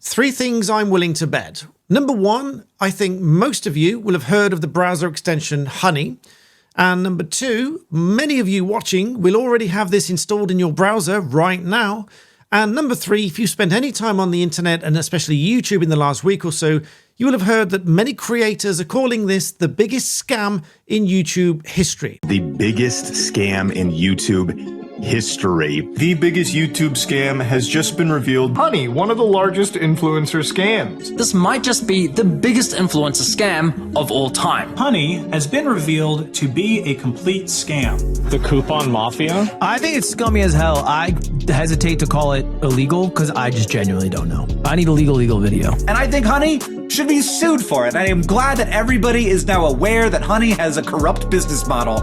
Three things I'm willing to bet. Number one, I think most of you will have heard of the browser extension Honey. And number two, many of you watching will already have this installed in your browser right now. And number three, if you spent any time on the internet and especially YouTube in the last week or so, you will have heard that many creators are calling this the biggest scam in YouTube history. The biggest scam in YouTube history. The biggest YouTube scam has just been revealed. Honey, one of the largest influencer scams. This might just be the biggest influencer scam of all time. Honey has been revealed to be a complete scam. The coupon mafia? I think it's scummy as hell. I hesitate to call it illegal because I just genuinely don't know. I need a legal video. And I think Honey should be sued for it. I am glad that everybody is now aware that Honey has a corrupt business model.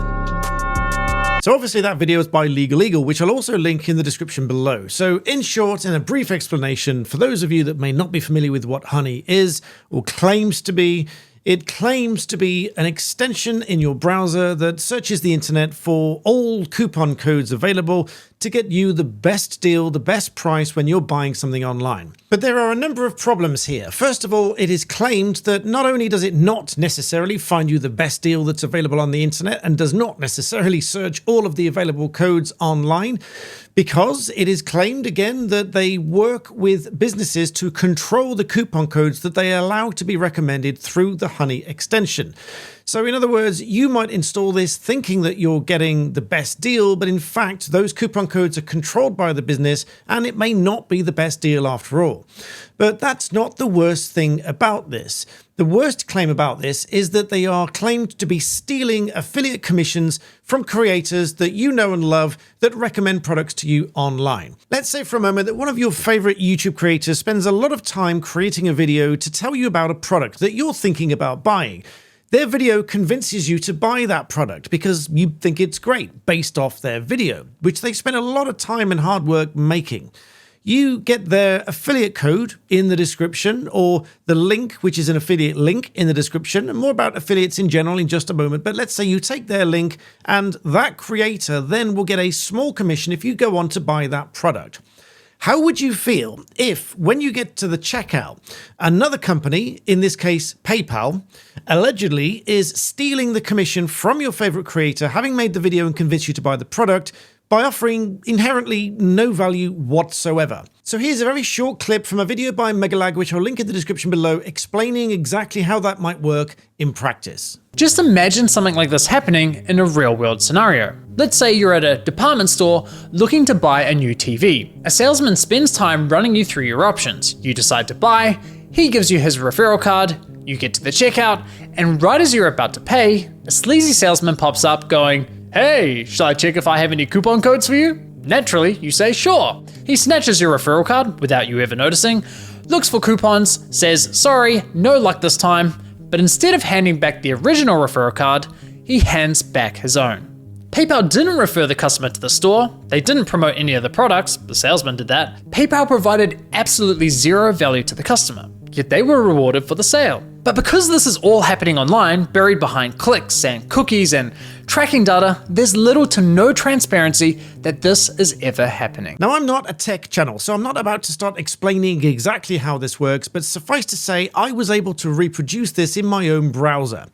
So obviously that video is by Legal, which I'll also link in the description below. So in short, and a brief explanation, for those of you that may not be familiar with what Honey is or claims to be, it claims to be an extension in your browser that searches the internet for all coupon codes available to get you the best deal, the best price when you're buying something online. But there are a number of problems here. First of all, it is claimed that not only does it not necessarily find you the best deal that's available on the internet and does not necessarily search all of the available codes online, because it is claimed again that they work with businesses to control the coupon codes that they allow to be recommended through the Honey extension. So in other words, you might install this thinking that you're getting the best deal, but in fact, those coupon codes are controlled by the business and it may not be the best deal after all. But that's not the worst thing about this. The worst claim about this is that they are claimed to be stealing affiliate commissions from creators that you know and love that recommend products to you online. Let's say for a moment that one of your favorite YouTube creators spends a lot of time creating a video to tell you about a product that you're thinking about buying. Their video convinces you to buy that product because you think it's great based off their video, which they spent a lot of time and hard work making. You get their affiliate code in the description, or the link, which is an affiliate link, in the description, and more about affiliates in general in just a moment. But let's say you take their link and that creator then will get a small commission if you go on to buy that product. How would you feel if, when you get to the checkout, another company, in this case PayPal, allegedly is stealing the commission from your favorite creator, having made the video and convinced you to buy the product, by offering inherently no value whatsoever? So here's a very short clip from a video by Megalag, which I'll link in the description below, explaining exactly how that might work in practice. Just imagine something like this happening in a real-world scenario. Let's say you're at a department store looking to buy a new TV. A salesman spends time running you through your options. You decide to buy, he gives you his referral card, you get to the checkout, and right as you're about to pay, a sleazy salesman pops up going, "Hey, should I check if I have any coupon codes for you?" Naturally, you say sure. He snatches your referral card without you ever noticing, looks for coupons, says sorry, no luck this time, but instead of handing back the original referral card, he hands back his own. PayPal didn't refer the customer to the store, they didn't promote any of the products, the salesman did that. PayPal provided absolutely zero value to the customer, yet they were rewarded for the sale. But because this is all happening online, buried behind clicks and cookies and tracking data, there's little to no transparency that this is ever happening. Now, I'm not a tech channel, so I'm not about to start explaining exactly how this works, but suffice to say, I was able to reproduce this in my own browser.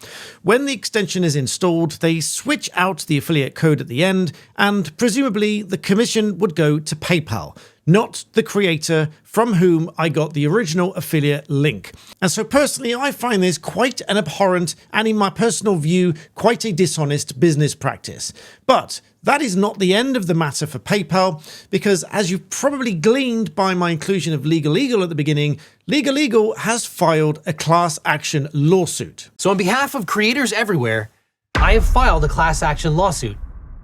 When the extension is installed, they switch out the affiliate code at the end, and presumably the commission would go to PayPal, not the creator from whom I got the original affiliate link. And so personally, I find this quite an abhorrent and, in my personal view, quite a dishonest business practice. But that is not the end of the matter for PayPal, because as you've probably gleaned by my inclusion of Legal at the beginning, Legal has filed a class action lawsuit. So on behalf of creators everywhere, I have filed a class action lawsuit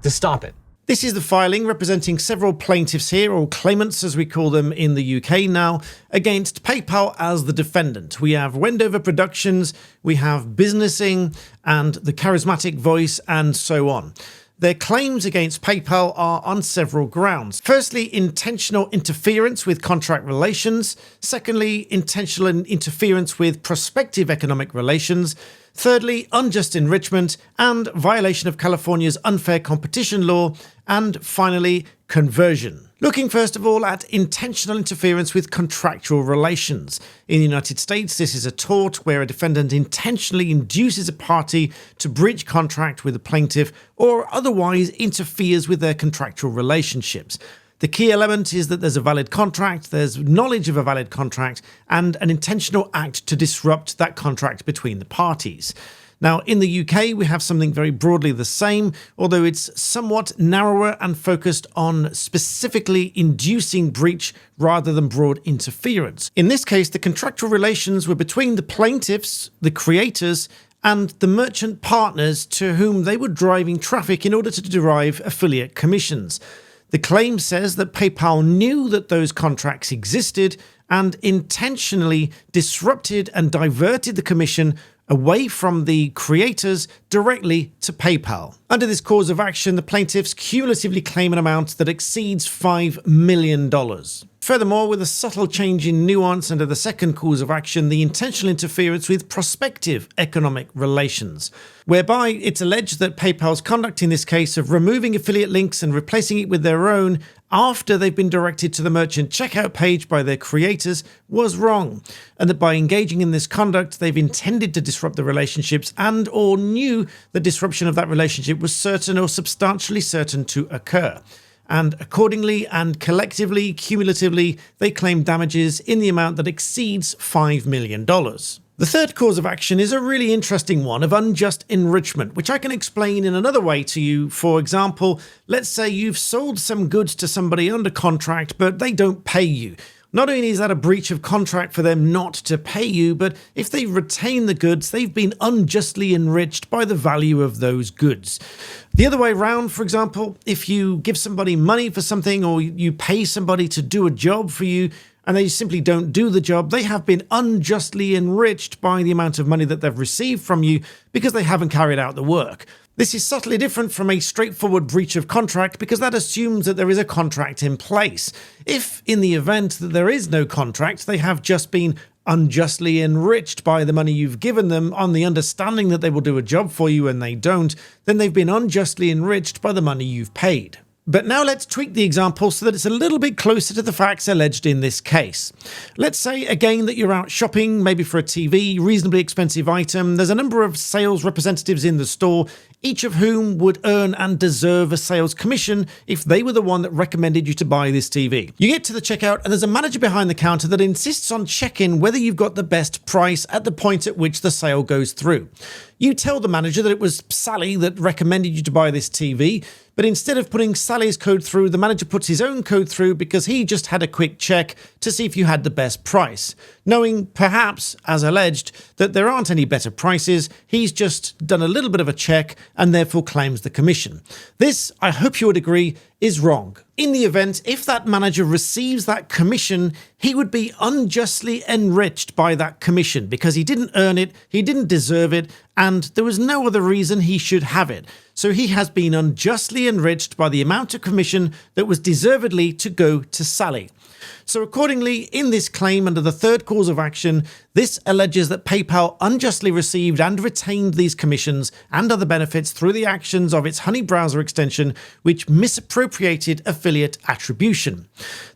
to stop it. This is the filing representing several plaintiffs here, or claimants as we call them in the UK now, against PayPal as the defendant. We have Wendover Productions, we have Businessing, and The Charismatic Voice, and so on. Their claims against PayPal are on several grounds. Firstly, intentional interference with contract relations. Secondly, intentional interference with prospective economic relations. Thirdly, unjust enrichment and violation of California's unfair competition law. And finally, conversion. Looking first of all at intentional interference with contractual relations. In the United States, this is a tort where a defendant intentionally induces a party to breach contract with a plaintiff or otherwise interferes with their contractual relationships. The key element is that there's a valid contract, there's knowledge of a valid contract, and an intentional act to disrupt that contract between the parties. Now, in the UK, we have something very broadly the same, although it's somewhat narrower and focused on specifically inducing breach rather than broad interference. In this case, the contractual relations were between the plaintiffs, the creators, and the merchant partners to whom they were driving traffic in order to derive affiliate commissions. The claim says that PayPal knew that those contracts existed and intentionally disrupted and diverted the commission away from the creators directly to PayPal. Under this cause of action, the plaintiffs cumulatively claim an amount that exceeds $5 million. Furthermore, with a subtle change in nuance under the second cause of action, the intentional interference with prospective economic relations, whereby it's alleged that PayPal's conduct in this case of removing affiliate links and replacing it with their own after they've been directed to the merchant checkout page by their creators was wrong, and that by engaging in this conduct, they've intended to disrupt the relationships and or knew the disruption of that relationship was certain or substantially certain to occur. And accordingly and collectively, cumulatively, they claim damages in the amount that exceeds $5 million. The third cause of action is a really interesting one of unjust enrichment, which I can explain in another way to you. For example, let's say you've sold some goods to somebody under contract, but they don't pay you. Not only is that a breach of contract for them not to pay you, but if they retain the goods, they've been unjustly enriched by the value of those goods. The other way around, for example, if you give somebody money for something or you pay somebody to do a job for you and they simply don't do the job, they have been unjustly enriched by the amount of money that they've received from you because they haven't carried out the work. This is subtly different from a straightforward breach of contract because that assumes that there is a contract in place. If, in the event that there is no contract, they have just been unjustly enriched by the money you've given them on the understanding that they will do a job for you and they don't, then they've been unjustly enriched by the money you've paid. But now let's tweak the example so that it's a little bit closer to the facts alleged in this case. Let's say again that you're out shopping, maybe for a TV, reasonably expensive item. There's a number of sales representatives in the store, each of whom would earn and deserve a sales commission if they were the one that recommended you to buy this TV. You get to the checkout and there's a manager behind the counter that insists on checking whether you've got the best price at the point at which the sale goes through. You tell the manager that it was Sally that recommended you to buy this TV, but instead of putting Sally's code through, the manager puts his own code through because he just had a quick check to see if you had the best price. Knowing, perhaps, as alleged, that there aren't any better prices, he's just done a little bit of a check and therefore claims the commission. This, I hope you would agree, is wrong. In the event, if that manager receives that commission, he would be unjustly enriched by that commission because he didn't earn it, he didn't deserve it, and there was no other reason he should have it. So he has been unjustly enriched by the amount of commission that was deservedly to go to Sally. So accordingly, in this claim under the third cause of action, this alleges that PayPal unjustly received and retained these commissions and other benefits through the actions of its Honey browser extension, which misappropriated affiliate attribution.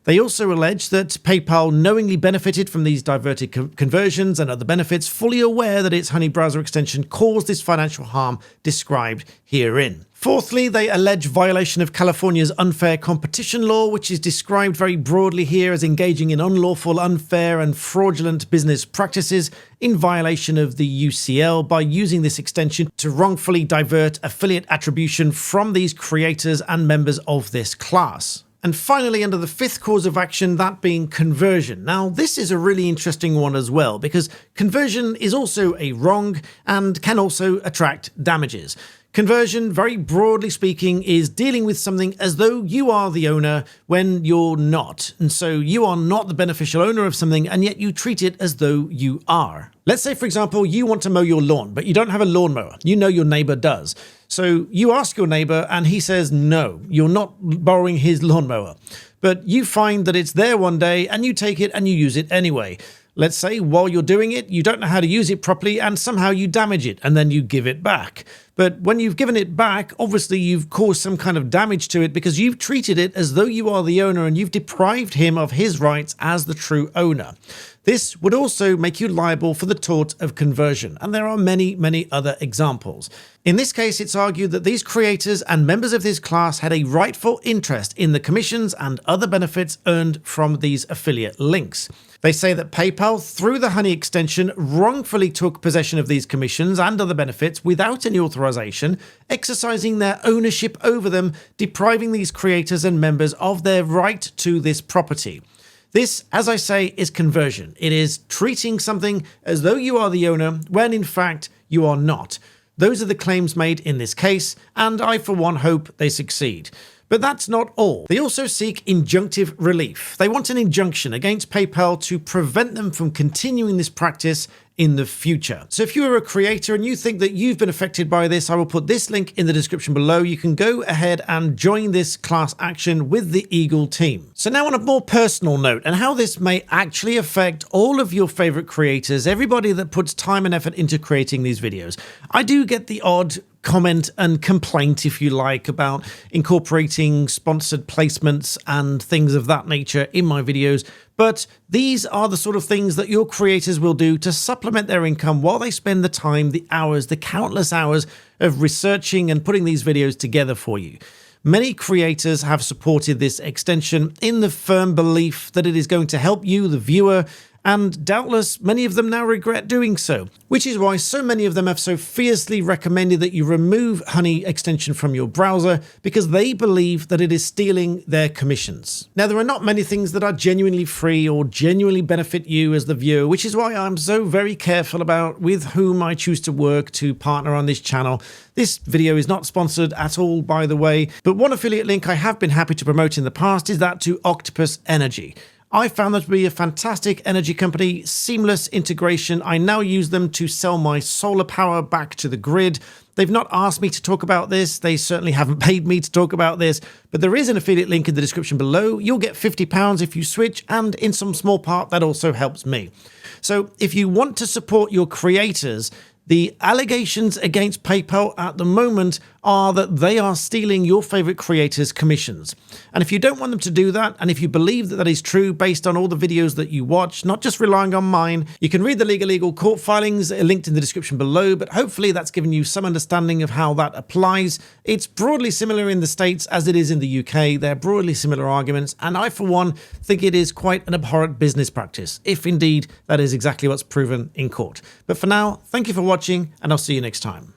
They also allege that PayPal knowingly benefited from these diverted conversions and other benefits, fully aware that its Honey browser extension caused this financial harm described herein. Fourthly, they allege violation of California's unfair competition law, which is described very broadly here as engaging in unlawful, unfair, and fraudulent business practices in violation of the UCL by using this extension to wrongfully divert affiliate attribution from these creators and members of this class. And finally, under the fifth cause of action, that being conversion. Now, this is a really interesting one as well, because conversion is also a wrong and can also attract damages. Conversion, very broadly speaking, is dealing with something as though you are the owner when you're not. And so you are not the beneficial owner of something, and yet you treat it as though you are. Let's say, for example, you want to mow your lawn, but you don't have a lawnmower. You know your neighbor does. So you ask your neighbor and he says, no, you're not borrowing his lawnmower. But you find that it's there one day and you take it and you use it anyway. Let's say while you're doing it, you don't know how to use it properly and somehow you damage it and then you give it back. But when you've given it back, obviously you've caused some kind of damage to it because you've treated it as though you are the owner and you've deprived him of his rights as the true owner. This would also make you liable for the tort of conversion, and there are many, many other examples. In this case, it's argued that these creators and members of this class had a rightful interest in the commissions and other benefits earned from these affiliate links. They say that PayPal, through the Honey extension, wrongfully took possession of these commissions and other benefits without any authorization, exercising their ownership over them, depriving these creators and members of their right to this property. This, as I say, is conversion. It is treating something as though you are the owner when in fact you are not. Those are the claims made in this case, and I for one hope they succeed. But that's not all. They also seek injunctive relief. They want an injunction against PayPal to prevent them from continuing this practice in the future. So if you are a creator and you think that you've been affected by this, I will put this link in the description below. You can go ahead and join this class action with the Eagle team. So now on a more personal note, and how this may actually affect all of your favorite creators, everybody that puts time and effort into creating these videos. I do get the odd comment and complaint, if you like, about incorporating sponsored placements and things of that nature in my videos. But these are the sort of things that your creators will do to supplement their income while they spend the time, the hours, the countless hours of researching and putting these videos together for you. Many creators have supported this extension in the firm belief that it is going to help you, the viewer, and doubtless many of them now regret doing so, which is why so many of them have so fiercely recommended that you remove Honey extension from your browser because they believe that it is stealing their commissions. Now, there are not many things that are genuinely free or genuinely benefit you as the viewer, which is why I'm so very careful about with whom I choose to work to partner on this channel. This video is not sponsored at all, by the way, but one affiliate link I have been happy to promote in the past is that to Octopus Energy. I found them to be a fantastic energy company, seamless integration. I now use them to sell my solar power back to the grid. They've not asked me to talk about this. They certainly haven't paid me to talk about this, but there is an affiliate link in the description below. You'll get £50 if you switch, and in some small part, that also helps me. So if you want to support your creators, the allegations against PayPal at the moment are that they are stealing your favorite creators' commissions. And if you don't want them to do that, and if you believe that that is true based on all the videos that you watch, not just relying on mine, you can read the legal court filings linked in the description below, but hopefully that's given you some understanding of how that applies. It's broadly similar in the States as it is in the UK. They're broadly similar arguments, and I, for one, think it is quite an abhorrent business practice, if indeed that is exactly what's proven in court. But for now, thank you for watching, and I'll see you next time.